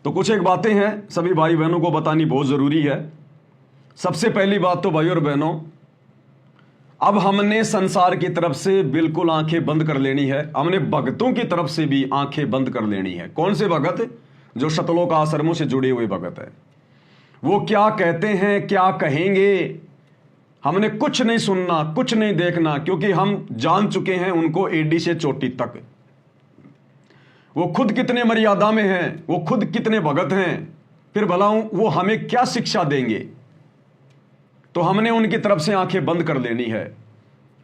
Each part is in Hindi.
तो कुछ एक बातें हैं सभी भाई बहनों को बतानी बहुत ज़रूरी है। सबसे पहली बात तो भाई और बहनों, अब हमने संसार की तरफ से बिल्कुल आंखें बंद कर लेनी है। हमने भगतों की तरफ से भी आंखें बंद कर लेनी है। कौन से भगत? जो शतलोक आश्रमों से जुड़े हुए भगत है। वो क्या कहते हैं, क्या कहेंगे, हमने कुछ नहीं सुनना, कुछ नहीं देखना, क्योंकि हम जान चुके हैं उनको एडी से चोटी तक। वो खुद कितने मर्यादा में हैं, वो खुद कितने भगत हैं, फिर भला वो हमें क्या शिक्षा देंगे। तो हमने उनकी तरफ से आंखें बंद कर लेनी है।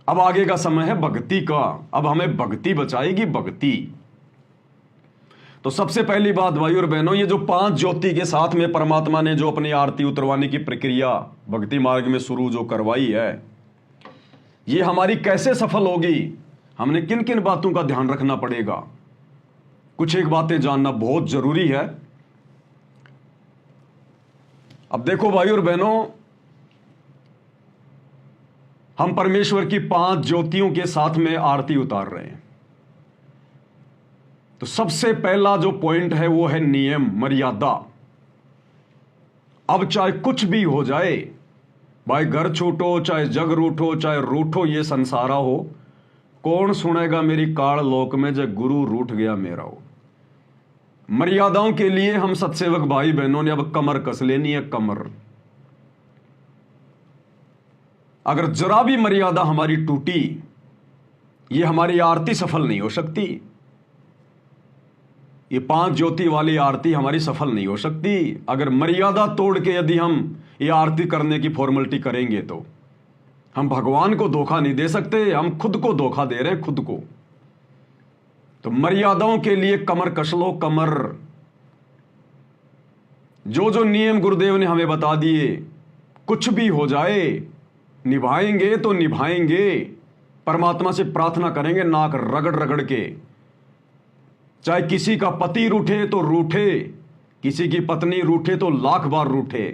अब आगे का समय है भक्ति का। अब हमें भक्ति बचाएगी, भक्ति। तो सबसे पहली बात भाई और बहनों, ये जो 5 ज्योति के साथ में परमात्मा ने जो अपनी आरती उतरवाने की प्रक्रिया भक्ति मार्ग में शुरू जो करवाई है, ये हमारी कैसे सफल होगी, हमने किन किन बातों का ध्यान रखना पड़ेगा। कुछ एक बातें जानना बहुत जरूरी है। अब देखो भाई और बहनों, हम परमेश्वर की 5 ज्योतियों के साथ में आरती उतार रहे हैं। तो सबसे पहला जो पॉइंट है वो है नियम, मर्यादा। अब चाहे कुछ भी हो जाए, भाई घर छूटो, चाहे जग रूठो, चाहे रूठो ये संसारा हो, कौन सुनेगा मेरी काल लोक में जब गुरु रूठ गया मेरा हो। मर्यादाओं के लिए हम सत्सेवक भाई बहनों ने अब कमर कस लेनी है, कमर। अगर जरा भी मर्यादा हमारी टूटी, ये हमारी आरती सफल नहीं हो सकती। ये 5 ज्योति वाली आरती हमारी सफल नहीं हो सकती। अगर मर्यादा तोड़ के यदि हम ये आरती करने की फॉर्मेलिटी करेंगे तो हम भगवान को धोखा नहीं दे सकते, हम खुद को धोखा दे रहे हैं, खुद को। तो मर्यादाओं के लिए कमर कस लो, कमर। जो जो नियम गुरुदेव ने हमें बता दिए, कुछ भी हो जाए निभाएंगे तो निभाएंगे। परमात्मा से प्रार्थना करेंगे नाक रगड़ रगड़ के। चाहे किसी का पति रूठे तो रूठे, किसी की पत्नी रूठे तो लाख बार रूठे,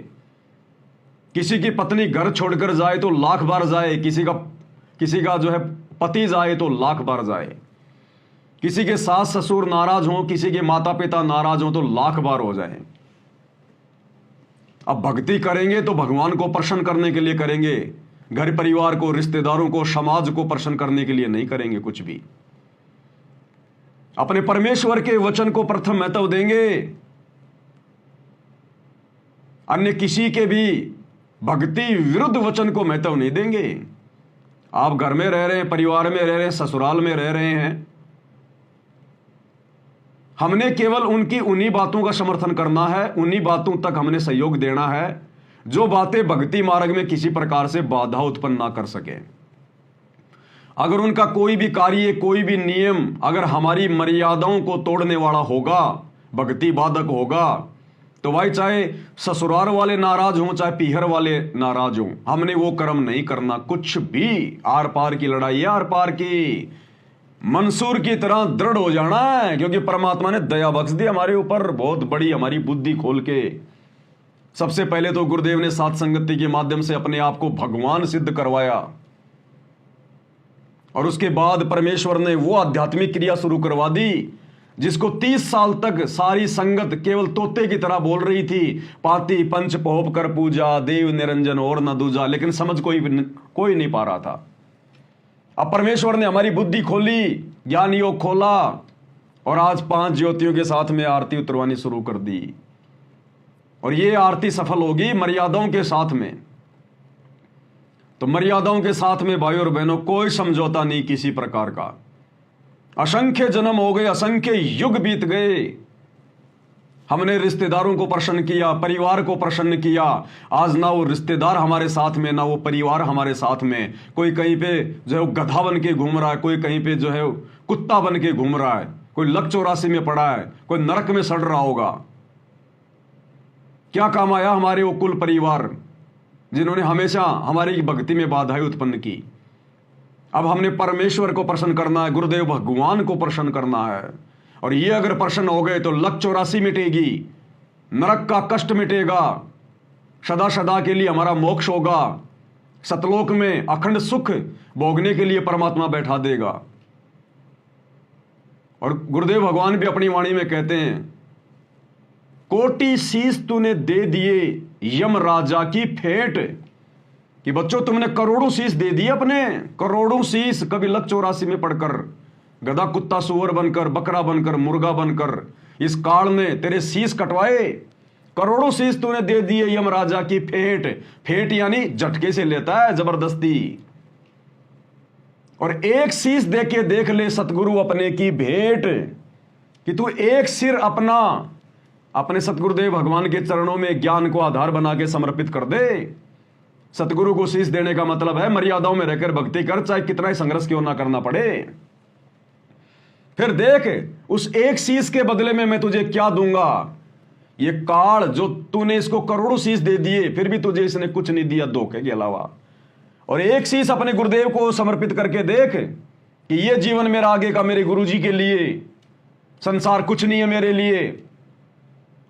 किसी की पत्नी घर छोड़कर जाए तो लाख बार जाए, किसी का जो है पति जाए तो लाख बार जाए, किसी के सास ससुर नाराज हों, किसी के माता पिता नाराज हों तो लाख बार हो जाए। अब भक्ति करेंगे तो भगवान को प्रसन्न करने के लिए करेंगे, घर परिवार को, रिश्तेदारों को, समाज को प्रसन्न करने के लिए नहीं करेंगे कुछ भी। अपने परमेश्वर के वचन को प्रथम महत्व देंगे, अन्य किसी के भी भक्ति विरुद्ध वचन को महत्व नहीं देंगे। आप घर में रह रहे हैं, परिवार में रह रहे हैं, ससुराल में रह रहे हैं, हमने केवल उनकी उन्हीं बातों का समर्थन करना है, उन्हीं बातों तक हमने सहयोग देना है जो बातें भक्ति मार्ग में किसी प्रकार से बाधा उत्पन्न ना कर सके। अगर उनका कोई भी कार्य, कोई भी नियम अगर हमारी मर्यादाओं को तोड़ने वाला होगा, भक्ति बाधक होगा, तो भाई चाहे ससुराल वाले नाराज हों, चाहे पीहर वाले नाराज हों, हमने वो कर्म नहीं करना। कुछ भी आर पार की लड़ाई है, आर पार की मंसूर की तरह दृढ़ हो जाना है, क्योंकि परमात्मा ने दया बख्श दी हमारे ऊपर, बहुत बड़ी हमारी बुद्धि खोल के। सबसे पहले तो गुरुदेव ने सात संगति के माध्यम से अपने आप को भगवान सिद्ध करवाया, और उसके बाद परमेश्वर ने वो आध्यात्मिक क्रिया शुरू करवा दी जिसको 30 साल तक सारी संगत केवल तोते की तरह बोल रही थी, पाती पंच पोप कर पूजा, देव निरंजन और न दूजा, लेकिन समझ कोई नहीं पा रहा था। अब परमेश्वर ने हमारी बुद्धि खोली, ज्ञान योग खोला, और आज 5 ज्योतियों के साथ में आरती उतरवानी शुरू कर दी। और ये आरती सफल होगी मर्यादाओं के साथ में। तो मर्यादाओं के साथ में भाई और बहनों कोई समझौता नहीं किसी प्रकार का। असंख्य जन्म हो गए, असंख्य युग बीत गए, हमने रिश्तेदारों को प्रसन्न किया, परिवार को प्रसन्न किया। आज ना वो रिश्तेदार हमारे साथ में, ना वो परिवार हमारे साथ में। कोई कहीं पे जो है गधा बन के घूम रहा है, कोई कहीं पे जो है कुत्ता बन के घूम रहा है, कोई लक 84 में पड़ा है, कोई नरक में सड़ रहा होगा। क्या काम आया हमारे वो कुल परिवार जिन्होंने हमेशा हमारी भक्ति में बाधाएं उत्पन्न की। अब हमने परमेश्वर को प्रसन्न करना है, गुरुदेव भगवान को प्रसन्न करना है, और ये अगर प्रसन्न हो गए तो लक 84 मिटेगी, नरक का कष्ट मिटेगा, सदा सदा के लिए हमारा मोक्ष होगा, सतलोक में अखंड सुख भोगने के लिए परमात्मा बैठा देगा। और गुरुदेव भगवान भी अपनी वाणी में कहते हैं, कोटि शीश तूने दे दिए यम राजा की फेंट, कि बच्चों तुमने करोड़ों शीश दे दिए, अपने करोड़ों शीश, कभी लक 84 में पढ़कर, गधा कुत्ता सुअर बनकर, बकरा बनकर, मुर्गा बनकर इस काल ने तेरे शीश कटवाए। करोड़ों शीश तूने दे दिए यम राजा की फेंट, फेंट यानी झटके से लेता है, जबरदस्ती। और एक शीश दे के देख ले सतगुरु अपने की भेंट, कि तू एक सिर अपना अपने सतगुरुदेव भगवान के चरणों में ज्ञान को आधार बना के समर्पित कर दे। सतगुरु को शीश देने का मतलब है मर्यादाओं में रहकर भक्ति कर, चाहे कितना ही संघर्ष क्यों ना करना पड़े। फिर देख उस एक शीश के बदले में मैं तुझे क्या दूंगा। ये काल जो तूने इसको करोड़ों शीश दे दिए, फिर भी तुझे इसने कुछ नहीं दिया धोखे के अलावा। और एक शीश अपने गुरुदेव को समर्पित करके देख कि ये जीवन मेरा आगे का मेरे गुरुजी के लिए, संसार कुछ नहीं है मेरे लिए,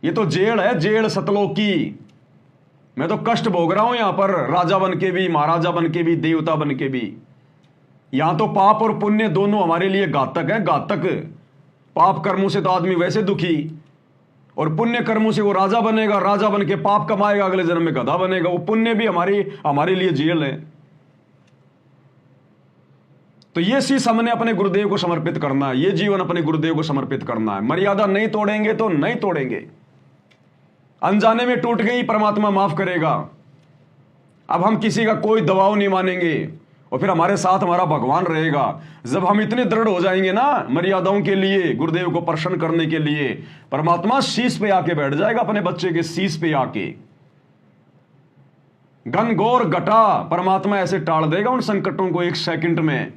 ये तो जेल है, जेल सतलोक की। मैं तो कष्ट भोग रहा हूं यहां पर, राजा बन के भी, महाराजा बन के भी, देवता बन के भी। यहां तो पाप और पुण्य दोनों हमारे लिए घातक है, घातक। पाप कर्मों से तो आदमी वैसे दुखी, और पुण्य कर्मों से वो राजा बनेगा, राजा बन के पाप कमाएगा, अगले जन्म में गधा बनेगा। वो पुण्य भी हमारे लिए जेल है। तो ये शीश हमने अपने गुरुदेव को समर्पित करना है, ये जीवन अपने गुरुदेव को समर्पित करना है। मर्यादा नहीं तोड़ेंगे तो नहीं तोड़ेंगे। अनजाने में टूट गई, परमात्मा माफ करेगा। अब हम किसी का कोई दबाव नहीं मानेंगे, और फिर हमारे साथ हमारा भगवान रहेगा। जब हम इतने दृढ़ हो जाएंगे ना मर्यादाओं के लिए, गुरुदेव को प्रसन्न करने के लिए, परमात्मा शीश पे आके बैठ जाएगा, अपने बच्चे के शीश पे आके। घनघोर घटा परमात्मा ऐसे टाल देगा उन संकटों को एक सेकंड में।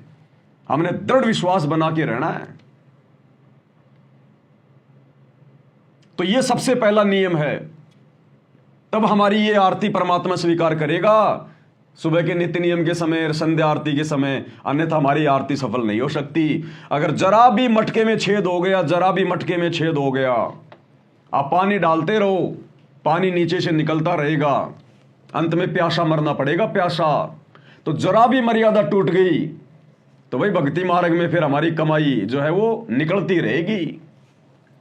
हमने दृढ़ विश्वास बना के रहना है। तो यह सबसे पहला नियम है, तब हमारी ये आरती परमात्मा स्वीकार करेगा, सुबह के नित्य नियम के समय, संध्या आरती के समय। अन्यथा हमारी आरती सफल नहीं हो सकती। अगर जरा भी मटके में छेद हो गया, जरा भी मटके में छेद हो गया, आप पानी डालते रहो, पानी नीचे से निकलता रहेगा, अंत में प्यासा मरना पड़ेगा, प्यासा। तो जरा भी मर्यादा टूट गई तो भाई भक्ति मार्ग में फिर हमारी कमाई जो है वो निकलती रहेगी।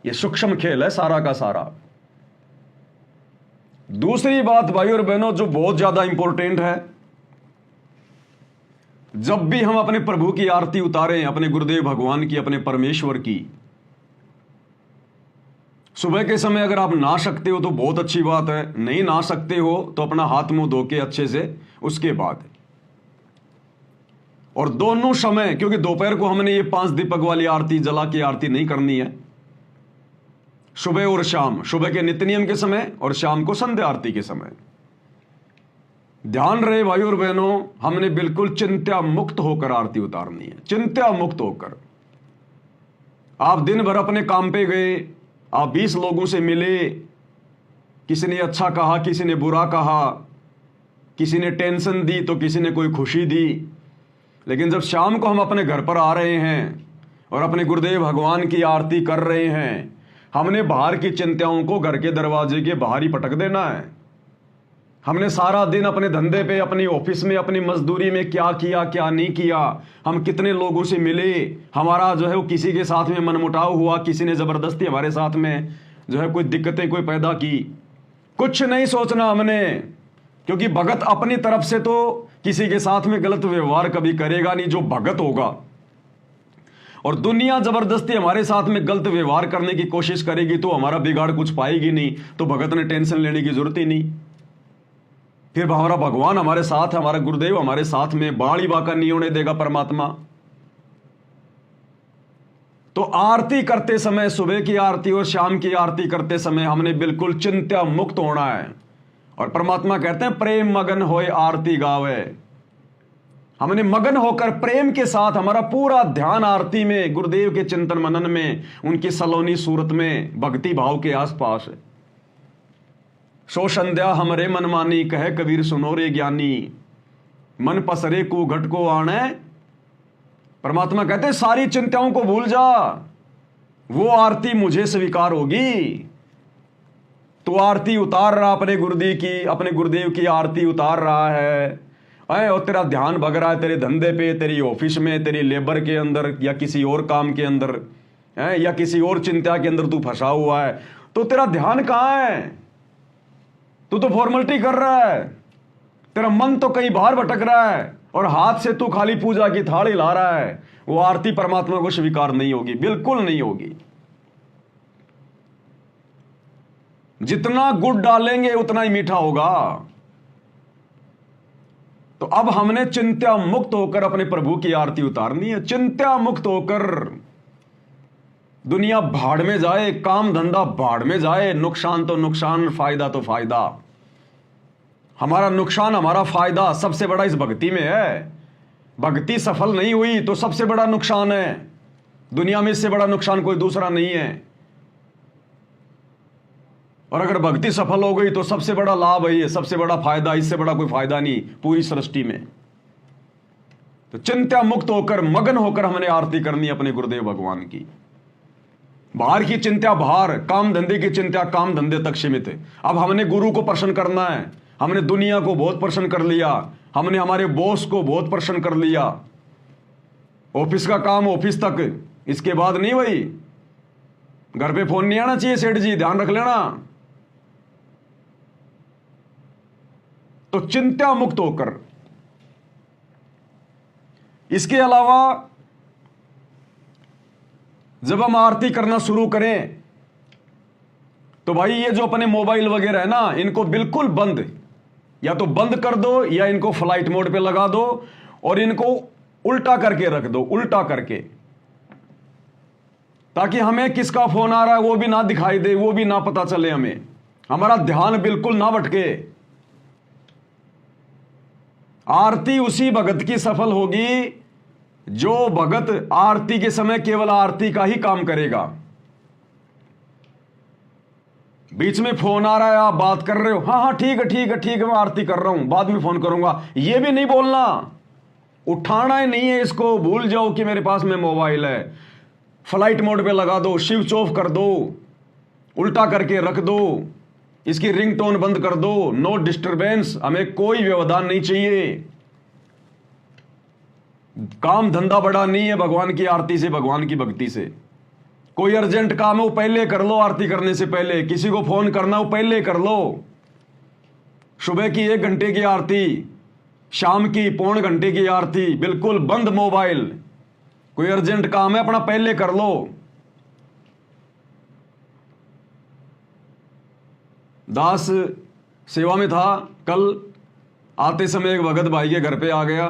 ये सूक्ष्म खेल है सारा का सारा। दूसरी बात भाई और बहनों जो बहुत ज्यादा इंपॉर्टेंट है, जब भी हम अपने प्रभु की आरती उतारें, अपने गुरुदेव भगवान की, अपने परमेश्वर की, सुबह के समय अगर आप नहा सकते हो तो बहुत अच्छी बात है, नहीं नहा सकते हो तो अपना हाथ मुंह धो के अच्छे से उसके बाद। और दोनों समय, क्योंकि दोपहर को हमने ये 5 दीपक वाली आरती जला के आरती नहीं करनी है, सुबह और शाम, सुबह के नित्य नियम के समय और शाम को संध्या आरती के समय। ध्यान रहे भाई और बहनों, हमने बिल्कुल चिंता मुक्त होकर आरती उतारनी है, चिंता मुक्त होकर। आप दिन भर अपने काम पे गए, आप 20 लोगों से मिले, किसी ने अच्छा कहा, किसी ने बुरा कहा, किसी ने टेंशन दी तो किसी ने कोई खुशी दी, लेकिन जब शाम को हम अपने घर पर आ रहे हैं और अपने गुरुदेव भगवान की आरती कर रहे हैं, हमने बाहर की चिंताओं को घर के दरवाजे के बाहर ही पटक देना है। हमने सारा दिन अपने धंधे पे, अपनी ऑफिस में, अपनी मजदूरी में क्या किया क्या नहीं किया, हम कितने लोगों से मिले, हमारा जो है वो किसी के साथ में मनमुटाव हुआ, किसी ने जबरदस्ती हमारे साथ में जो है कोई दिक्कतें कोई पैदा की, कुछ नहीं सोचना हमने। क्योंकि भगत अपनी तरफ से तो किसी के साथ में गलत व्यवहार कभी करेगा नहीं, जो भगत होगा। और दुनिया जबरदस्ती हमारे साथ में गलत व्यवहार करने की कोशिश करेगी तो हमारा बिगाड़ कुछ पाएगी नहीं, तो भगत ने टेंशन लेने की जरूरत ही नहीं। फिर हमारा भगवान हमारे साथ है, हमारा गुरुदेव हमारे साथ में, बाड़ी बाका नहीं होने देगा परमात्मा। तो आरती करते समय, सुबह की आरती और शाम की आरती करते समय हमने बिल्कुल चिंता मुक्त होना है। और परमात्मा कहते हैं प्रेम मगन होए आरती गावे। हमने मगन होकर प्रेम के साथ हमारा पूरा ध्यान आरती में, गुरुदेव के चिंतन मनन में, उनकी सलोनी सूरत में, भक्ति भाव के आसपास है। सो संध्या हमरे मन मानी, कहे कबीर सुनो रे ज्ञानी, मन पसरे को घट को आने। परमात्मा कहते हैं सारी चिंताओं को भूल जा, वो आरती मुझे स्वीकार होगी। तो आरती उतार रहा अपने गुरुदेव की आरती उतार रहा है, और तेरा ध्यान भग रहा है तेरे धंधे पे, तेरी ऑफिस में, तेरी लेबर के अंदर, या किसी और काम के अंदर, या किसी और चिंता के अंदर तू फंसा हुआ है, तो तेरा ध्यान कहां है? तू तो फॉर्मेलिटी कर रहा है, तेरा मन तो कहीं बाहर भटक रहा है और हाथ से तू खाली पूजा की थाल हिला रहा है। वो आरती परमात्मा को स्वीकार नहीं होगी, बिल्कुल नहीं होगी। जितना गुड़ डालेंगे उतना ही मीठा होगा। तो अब हमने चिंता मुक्त होकर अपने प्रभु की आरती उतारनी है। चिंता मुक्त होकर दुनिया भाड़ में जाए, काम धंधा भाड़ में जाए, नुकसान तो नुकसान, फायदा तो फायदा। हमारा नुकसान हमारा फायदा सबसे बड़ा इस भक्ति में है। भक्ति सफल नहीं हुई तो सबसे बड़ा नुकसान है। दुनिया में इससे बड़ा नुकसान कोई दूसरा नहीं है। और अगर भक्ति सफल हो गई तो सबसे बड़ा लाभ है, ये सबसे बड़ा फायदा, इससे बड़ा कोई फायदा नहीं पूरी सृष्टि में। तो चिंता मुक्त होकर, मगन होकर हमने आरती करनी अपने गुरुदेव भगवान की। बाहर की चिंता बाहर, काम धंधे की चिंता काम धंधे तक सीमित है। अब हमने गुरु को प्रसन्न करना है। हमने दुनिया को बहुत प्रसन्न कर लिया, हमने हमारे बॉस को बहुत प्रसन्न कर लिया, ऑफिस का काम ऑफिस तक, इसके बाद नहीं भाई। घर पे फोन नहीं आना चाहिए, सेठ जी ध्यान रख लेना। तो चिंता मुक्त होकर, इसके अलावा जब हम आरती करना शुरू करें तो भाई ये जो अपने मोबाइल वगैरह है ना, इनको बिल्कुल बंद, या तो बंद कर दो या इनको फ्लाइट मोड पे लगा दो और इनको उल्टा करके रख दो, उल्टा करके, ताकि हमें किसका फोन आ रहा है वो भी ना दिखाई दे, वो भी ना पता चले हमें, हमारा ध्यान बिल्कुल ना भटके। आरती उसी भगत की सफल होगी जो भगत आरती के समय केवल आरती का ही काम करेगा। बीच में फोन आ रहा है, आप बात कर रहे हो, हाँ हाँ ठीक है ठीक है ठीक है, मैं आरती कर रहा हूं, बाद में फोन करूंगा, ये भी नहीं बोलना। उठाना ही नहीं है इसको, भूल जाओ कि मेरे पास में मोबाइल है। फ्लाइट मोड पे लगा दो, स्विच ऑफ कर दो, उल्टा करके रख दो, इसकी रिंगटोन बंद कर दो, नो डिस्टरबेंस, हमें कोई व्यवधान नहीं चाहिए। काम धंधा बड़ा नहीं है भगवान की आरती से, भगवान की भक्ति से। कोई अर्जेंट काम है वो पहले कर लो, आरती करने से पहले। किसी को फोन करना हो पहले कर लो। सुबह की 1 घंटे की आरती, शाम की 1.25 घंटे की आरती, बिल्कुल बंद मोबाइल। कोई अर्जेंट काम है अपना पहले कर लो। दास सेवा में था, कल आते समय एक भगत भाई के घर पे आ गया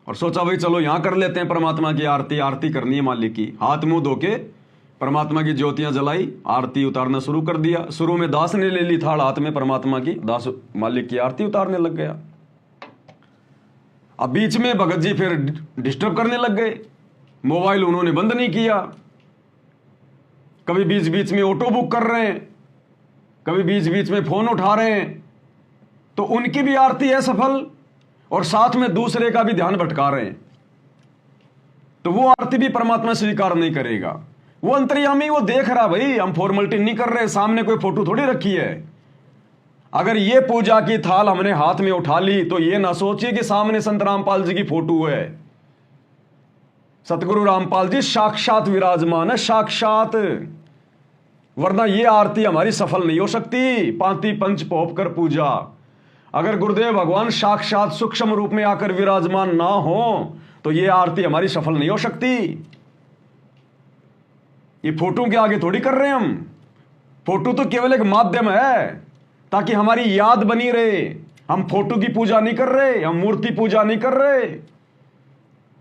और सोचा भाई चलो यहां कर लेते हैं परमात्मा की आरती। आरती करनी है मालिक की। हाथ मुंह धोके परमात्मा की ज्योतियां जलाई, आरती उतारना शुरू कर दिया। शुरू में दास ने ले ली थाल हाथ में परमात्मा की, दास मालिक की आरती उतारने लग गया। अब बीच में भगत जी फिर डिस्टर्ब करने लग गए। मोबाइल उन्होंने बंद नहीं किया। कभी बीच बीच में ऑटो बुक कर रहे हैं, कभी बीच बीच में फोन उठा रहे हैं। तो उनकी भी आरती है सफल और साथ में दूसरे का भी ध्यान भटका रहे हैं। तो वो आरती भी परमात्मा स्वीकार नहीं करेगा। वो अंतर्यामी, वो देख रहा भाई, हम फॉर्मेलिटी नहीं कर रहे, सामने कोई फोटो थोड़ी रखी है। अगर ये पूजा की थाल हमने हाथ में उठा ली तो ये ना सोचिए कि सामने संत रामपाल जी की फोटो है। सतगुरु रामपाल जी साक्षात विराजमान है, साक्षात, वरना ये आरती हमारी सफल नहीं हो सकती। पांति पंच पोप कर पूजा, अगर गुरुदेव भगवान साक्षात सूक्ष्म रूप में आकर विराजमान ना हो तो ये आरती हमारी सफल नहीं हो सकती। ये फोटो के आगे थोड़ी कर रहे हैं हम। फोटो तो केवल एक माध्यम है ताकि हमारी याद बनी रहे। हम फोटो की पूजा नहीं कर रहे, हम मूर्ति पूजा नहीं कर रहे।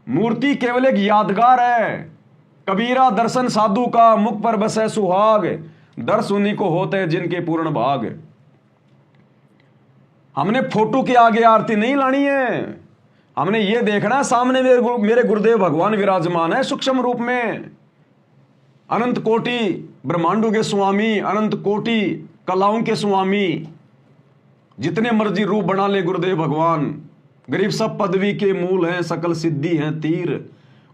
मूर्ति केवल एक यादगार है। कबीरा दर्शन साधु का, मुख पर बसे सुहाग, दर्श उन्हीं को होते हैं जिनके पूर्ण भाग। हमने फोटो के आगे आरती नहीं लानी है। हमने ये देखना सामने मेरे गुरुदेव भगवान विराजमान है सूक्ष्म रूप में। अनंत कोटि ब्रह्मांडों के स्वामी, अनंत कोटि कलाओं के स्वामी, जितने मर्जी रूप बना ले गुरुदेव भगवान। गरीब सब पदवी के मूल हैं, सकल सिद्धि हैं तीर,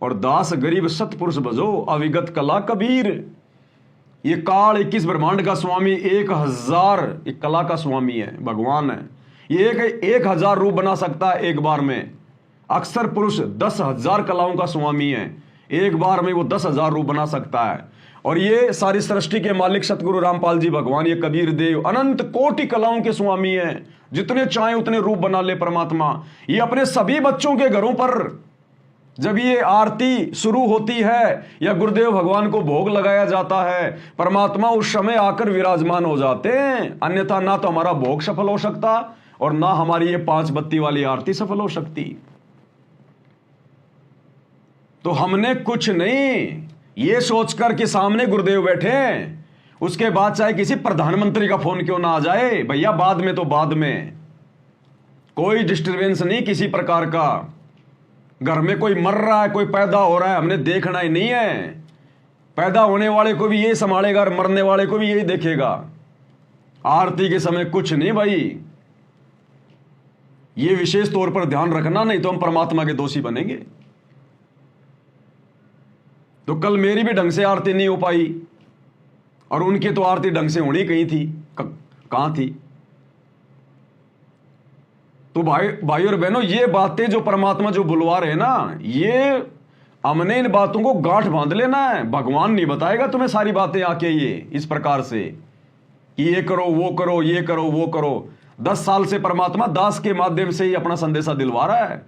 और दास गरीब सतपुरुष भजो अविगत कला कबीर। ये काल 21 ब्रह्मांड का स्वामी, 1000 एक कला का स्वामी है, भगवान है। ये 1000 रूप बना सकता है एक बार में। अक्षर पुरुष 10,000 कलाओं का स्वामी है, एक बार में वो 10,000 रूप बना सकता है। और ये सारी सृष्टि के मालिक सतगुरु रामपाल जी भगवान, ये कबीर देव अनंत कोटि कलाओं के स्वामी हैं, जितने चाहे उतने रूप बना ले परमात्मा। ये अपने सभी बच्चों के घरों पर जब ये आरती शुरू होती है या गुरुदेव भगवान को भोग लगाया जाता है, परमात्मा उस समय आकर विराजमान हो जाते हैं। अन्यथा ना तो हमारा भोग सफल हो सकता और ना हमारी ये 5 बत्ती वाली आरती सफल हो सकती। तो हमने कुछ नहीं ये सोचकर कि सामने गुरुदेव बैठे हैं, उसके बाद चाहे किसी प्रधानमंत्री का फोन क्यों ना आ जाए, भैया बाद में तो बाद में, कोई डिस्टरबेंस नहीं किसी प्रकार का। घर में कोई मर रहा है, कोई पैदा हो रहा है, हमने देखना ही नहीं है। पैदा होने वाले को भी यही संभालेगा और मरने वाले को भी यही देखेगा। आरती के समय कुछ नहीं भाई, ये विशेष तौर पर ध्यान रखना, नहीं तो हम परमात्मा के दोषी बनेंगे। तो कल मेरी भी ढंग से आरती नहीं हो पाई और उनकी तो आरती ढंग से होनी कहीं थी, कहां थी। तो भाई और बहनों, ये बातें जो परमात्मा जो बुलवा रहे हैं ना, ये हमने इन बातों को गांठ बांध लेना है। भगवान नहीं बताएगा तुम्हें सारी बातें आके ये इस प्रकार से कि ये करो वो करो, ये करो वो करो। 10 साल से परमात्मा दास के माध्यम से ही अपना संदेशा दिलवा रहा है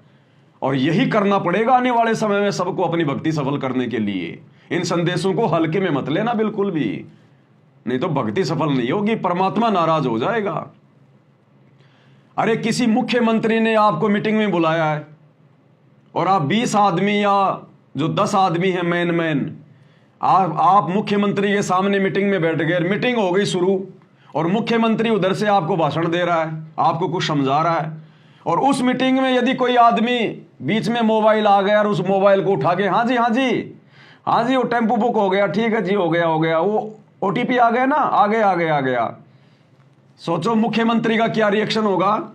और यही करना पड़ेगा आने वाले समय में सबको अपनी भक्ति सफल करने के लिए। इन संदेशों को हल्के में मत लेना बिल्कुल भी, नहीं तो भक्ति सफल नहीं होगी, परमात्मा नाराज हो जाएगा। अरे किसी मुख्यमंत्री ने आपको मीटिंग में बुलाया है और आप 20 आदमी या जो 10 आदमी हैं मैन आप मुख्यमंत्री के सामने मीटिंग में बैठ गए। मीटिंग हो गई शुरू और मुख्यमंत्री उधर से आपको भाषण दे रहा है, आपको कुछ समझा रहा है, और उस मीटिंग में यदि कोई आदमी बीच में मोबाइल आ गया और उस मोबाइल को उठा के हाँ जी वो टेम्पो बुक हो गया, ठीक है जी हो गया, वो OTP आ गया ना, आ गया। सोचो मुख्यमंत्री का क्या रिएक्शन होगा।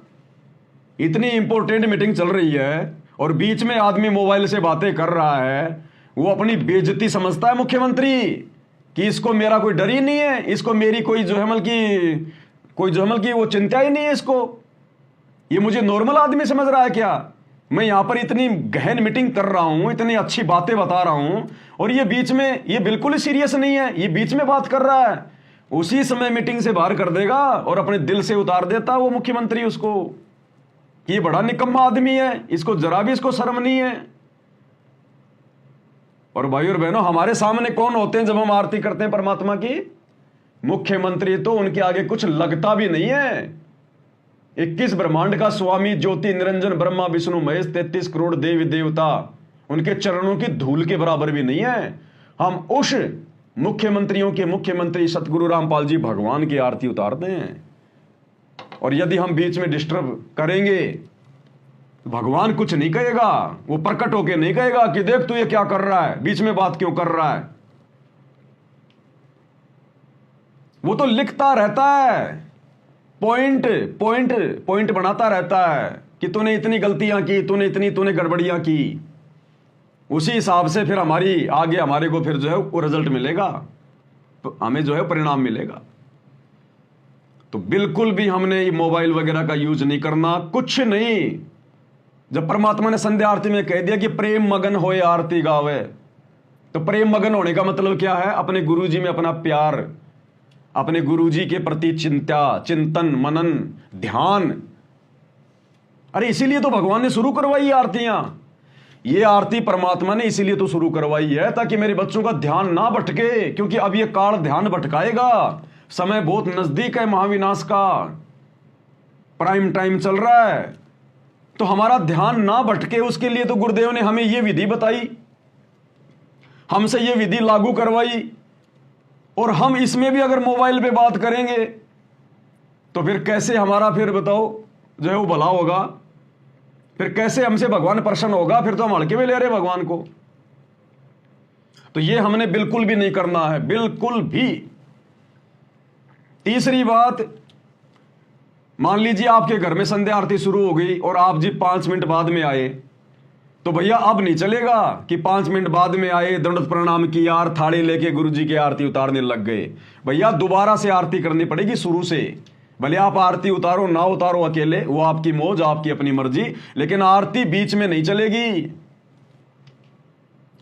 इतनी इंपॉर्टेंट मीटिंग चल रही है और बीच में आदमी मोबाइल से बातें कर रहा है, वो अपनी बेइज्जती समझता है मुख्यमंत्री कि इसको मेरा कोई डर ही नहीं है, इसको मेरी कोई जो है की वो चिंता ही नहीं है इसको, ये मुझे नॉर्मल आदमी समझ रहा है क्या। मैं यहां पर इतनी गहन मीटिंग कर रहा हूं, इतनी अच्छी बातें बता रहा हूं और ये बीच में, ये बिल्कुल ही सीरियस नहीं है, ये बीच में बात कर रहा है। उसी समय मीटिंग से बाहर कर देगा और अपने दिल से उतार देता वो मुख्यमंत्री उसको कि ये बड़ा निकम्मा आदमी है, इसको जरा भी इसको शर्म नहीं है। और भाई और बहनों, हमारे सामने कौन होते हैं जब हम आरती करते हैं परमात्मा की? मुख्यमंत्री। तो उनके आगे कुछ लगता भी नहीं है। 21 ब्रह्मांड का स्वामी ज्योति निरंजन ब्रह्मा विष्णु महेश 33 करोड़ देवी देवता उनके चरणों की धूल के बराबर भी नहीं है। हम उस मुख्यमंत्रियों के मुख्यमंत्री सतगुरु रामपाल जी भगवान की आरती उतारते हैं और यदि हम बीच में डिस्टर्ब करेंगे तो भगवान कुछ नहीं कहेगा, वो प्रकट होके नहीं कहेगा कि देख तू ये क्या कर रहा है, बीच में बात क्यों कर रहा है। वो तो लिखता रहता है, पॉइंट बनाता रहता है कि तूने इतनी गलतियां की, तूने गड़बड़ियां की। उसी हिसाब से फिर हमारे को फिर जो है वो रिजल्ट मिलेगा, तो हमें जो है परिणाम मिलेगा। तो बिल्कुल भी हमने ये मोबाइल वगैरह का यूज नहीं करना, कुछ नहीं। जब परमात्मा ने संध्या आरती में कह दिया कि प्रेम मगन होए आरती गावे, तो प्रेम मगन होने का मतलब क्या है? अपने गुरुजी में अपना प्यार, अपने गुरुजी के प्रति चिंतन मनन ध्यान। अरे इसीलिए तो भगवान ने शुरू करवाई आरतियां। ये आरती परमात्मा ने इसीलिए तो शुरू करवाई है ताकि मेरे बच्चों का ध्यान ना भटके, क्योंकि अब ये काल ध्यान भटकाएगा। समय बहुत नजदीक है महाविनाश का, प्राइम टाइम चल रहा है, तो हमारा ध्यान ना भटके उसके लिए तो गुरुदेव ने हमें ये विधि बताई, हमसे ये विधि लागू करवाई। और हम इसमें भी अगर मोबाइल पे बात करेंगे तो फिर कैसे हमारा फिर बताओ जो है वो भला होगा? फिर कैसे हमसे भगवान प्रसन्न होगा? फिर तो हम हल्के में ले रहे भगवान को। तो ये हमने बिल्कुल भी नहीं करना है, बिल्कुल भी। तीसरी बात, मान लीजिए आपके घर में संध्या आरती शुरू हो गई और आप जी 5 मिनट बाद में आए, तो भैया अब नहीं चलेगा कि 5 मिनट बाद में आए, दंडवत प्रणाम किया और थाली लेके गुरुजी की आरती उतारने लग गए। भैया दोबारा से आरती करनी पड़ेगी शुरू से। भले आप आरती उतारो ना उतारो अकेले, वो आपकी मौज, आपकी अपनी मर्जी, लेकिन आरती बीच में नहीं चलेगी।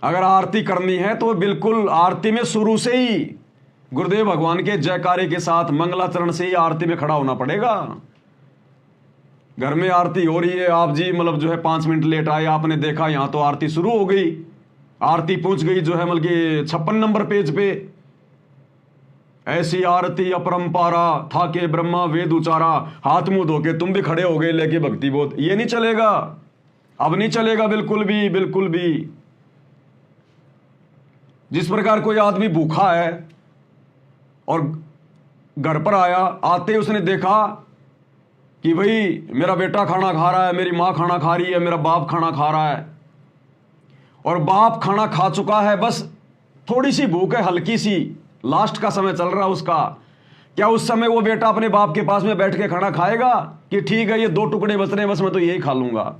अगर आरती करनी है तो बिल्कुल आरती में शुरू से ही गुरुदेव भगवान के जयकारे के साथ मंगलाचरण से ही आरती में खड़ा होना पड़ेगा। घर में आरती हो रही है, आप जी मतलब जो है 5 मिनट लेट आए, आपने देखा यहां तो आरती शुरू हो गई, आरती पहुंच गई जो है मतलब कि 56 नंबर पेज पे, ऐसी आरती अपरंपारा था के ब्रह्मा वेद उचारा, हाथ मुंह धो के तुम भी खड़े हो गए लेके भक्ति बोध। ये नहीं चलेगा, अब नहीं चलेगा बिल्कुल भी, बिल्कुल भी। जिस प्रकार कोई आदमी भूखा है और घर पर आया, आते ही उसने देखा कि भाई मेरा बेटा खाना खा रहा है, मेरी मां खाना खा रही है, मेरा बाप खाना खा रहा है, और बाप खाना खा चुका है, बस थोड़ी सी भूख है, हल्की सी, लास्ट का समय चल रहा है उसका। क्या उस समय वो बेटा अपने बाप के पास में बैठ के खाना खाएगा कि ठीक है ये 2 टुकड़े बच रहे हैं बस मैं तो यही खा लूंगा?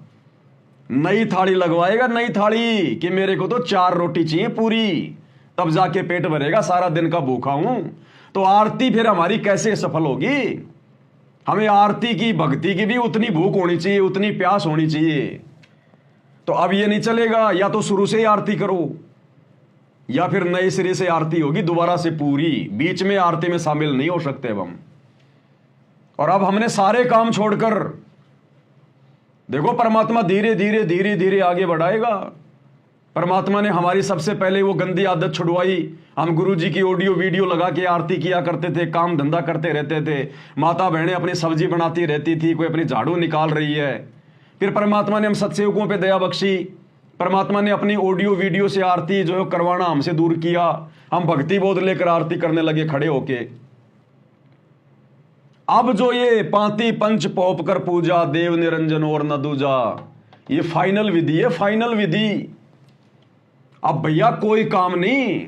नई थाली लगवाएगा, नई थाली, कि मेरे को तो 4 रोटी चाहिए पूरी, तब जाके पेट भरेगा, सारा दिन का भूखा हूं। तो आरती फिर हमारी कैसे सफल होगी? हमें आरती की, भक्ति की भी उतनी भूख होनी चाहिए, उतनी प्यास होनी चाहिए। तो अब ये नहीं चलेगा, या तो शुरू से ही आरती करो या फिर नए सिरे से आरती होगी दोबारा से पूरी, बीच में आरती में शामिल नहीं हो सकते अब हम। और अब हमने सारे काम छोड़कर, देखो परमात्मा धीरे धीरे धीरे धीरे आगे बढ़ाएगा। परमात्मा ने हमारी सबसे पहले वो गंदी आदत छुड़वाई। हम गुरु जी की ऑडियो वीडियो लगा के आरती किया करते थे, काम धंधा करते रहते थे, माता बहनें अपनी सब्जी बनाती रहती थी, कोई अपनी झाड़ू निकाल रही है। फिर परमात्मा ने हम सत्सेवकों पे दया बख्शी, परमात्मा ने अपनी ऑडियो वीडियो से आरती जो है करवाना हमसे दूर किया। हम भक्ति बोध लेकर आरती करने लगे खड़े होके। अब जो ये पांति पंच पोप कर पूजा, देव निरंजन और न दूजा, ये फाइनल विधि है, फाइनल विधि। अब भैया कोई काम नहीं,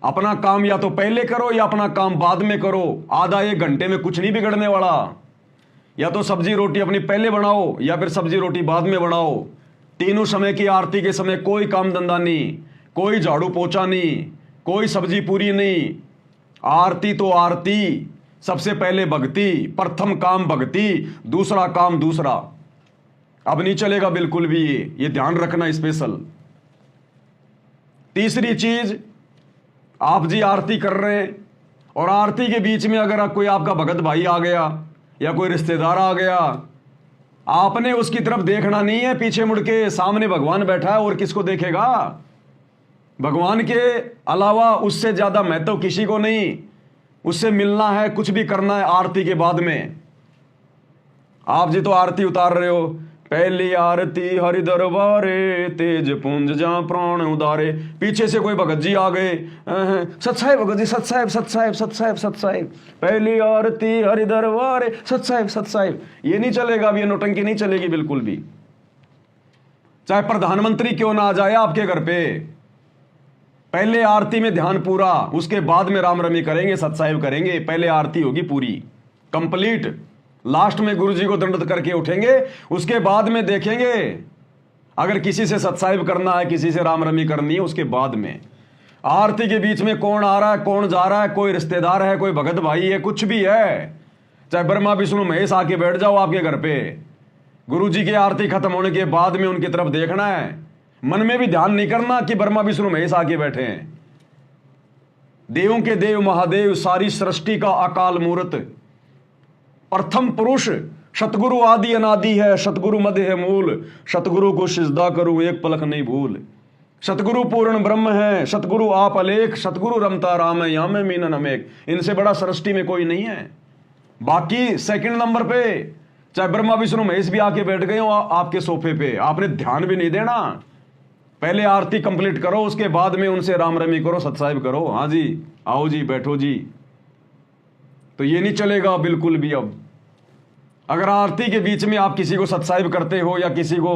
अपना काम या तो पहले करो या अपना काम बाद में करो, आधा 1 घंटे में कुछ नहीं बिगड़ने वाला। या तो सब्जी रोटी अपनी पहले बनाओ या फिर सब्जी रोटी बाद में बनाओ। तीनों समय की आरती के समय कोई काम धंधा नहीं, कोई झाड़ू पोछा नहीं, कोई सब्जी पूरी नहीं। आरती तो आरती, सबसे पहले भक्ति, प्रथम काम भक्ति, दूसरा काम दूसरा। अब नहीं चलेगा बिल्कुल भी, ये ध्यान रखना स्पेशल। तीसरी चीज, आप जी आरती कर रहे हैं और आरती के बीच में अगर कोई आपका भगत भाई आ गया या कोई रिश्तेदार आ गया, आपने उसकी तरफ देखना नहीं है, पीछे मुड़ के, सामने भगवान बैठा है और किसको देखेगा? भगवान के अलावा उससे ज्यादा महत्व किसी को नहीं। उससे मिलना है, कुछ भी करना है आरती के बाद में। आप जी तो आरती उतार रहे हो, पहली आरती हरि दरबारे, तेज पुंज जा प्राण उदारे। पीछे से कोई भगत जी आ गए, सतसाहिब भगत जी, सतसाहिब सतसाहिब सतसाहिब सतसाहिब, पहली आरती हरि दरबारे, सतसाहिब सतसाहिब। ये नहीं चलेगा, अब ये नौटंकी नहीं चलेगी बिल्कुल भी। चाहे प्रधानमंत्री क्यों ना आ जाए आपके घर पे, पहले आरती में ध्यान पूरा, उसके बाद में राम रमी करेंगे, सतसाहिब करेंगे। पहले आरती होगी पूरी कंप्लीट, लास्ट में गुरु जी को दंडवत करके उठेंगे, उसके बाद में देखेंगे अगर किसी से सतसाहिब करना है, किसी से राम रमी करनी है, उसके बाद में। आरती के बीच में कौन आ रहा है, कौन जा रहा है, कोई रिश्तेदार है, कोई भगत भाई है, कुछ भी है, चाहे ब्रह्मा विष्णु महेश आके बैठ जाओ आपके घर पे, गुरु जी की आरती खत्म होने के बाद में उनकी तरफ देखना है। मन में भी ध्यान नहीं करना कि ब्रह्मा विष्णु महेश आके बैठे हैं। देवों के देव महादेव, सारी सृष्टि का अकाल मूर्त, प्रथम पुरुष, सतगुरु आदि अनादि है, सतगुरु मध्य है मूल, सतगुरु को सिजदा करूं एक पलक नहीं भूल। सतगुरु पूर्ण ब्रह्म है, सतगुरु आप अलेख, सतगुरु रमता राम है, यामे मीनन अमेक। इनसे बड़ा सृष्टि में कोई नहीं है। बाकी सेकंड नंबर पे चाहे ब्रह्मा विष्णु महेश भी आके बैठ गए हो आपके सोफे पे, आपने ध्यान भी नहीं देना। पहले आरती कंप्लीट करो, उसके बाद में उनसे राम रमी करो, सतसाहिब करो। हाँ जी, आओ जी, बैठो जी। तो ये नहीं चलेगा बिल्कुल भी। अब अगर आरती के बीच में आप किसी को सतसाहिब करते हो या किसी को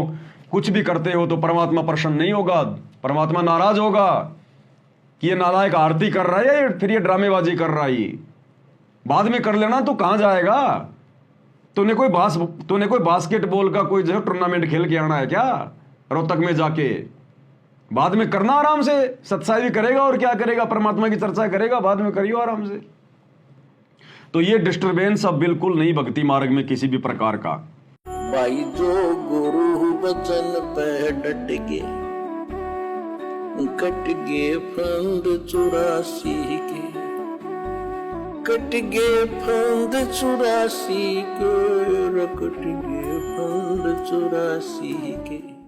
कुछ भी करते हो तो परमात्मा प्रसन्न नहीं होगा, परमात्मा नाराज होगा कि ये नालायक आरती कर रहा है, फिर ये ड्रामेबाजी कर रहा है। बाद में कर लेना, तो कहां जाएगा? तूने कोई बास्केटबॉल का कोई जो टूर्नामेंट खेल के आना है क्या रोहतक में जाके? बाद में करना आराम से, सत्साहिब करेगा और क्या करेगा, परमात्मा की चर्चा करेगा, बाद में करियो आराम से। तो ये डिस्टरबेंस अब बिल्कुल नहीं भक्ति मार्ग में किसी भी प्रकार का। भाई जो गुरु बचन पे डट के कट गए फंद 84 के, कट गए फंद 84 के, कट गए फंद 84 के।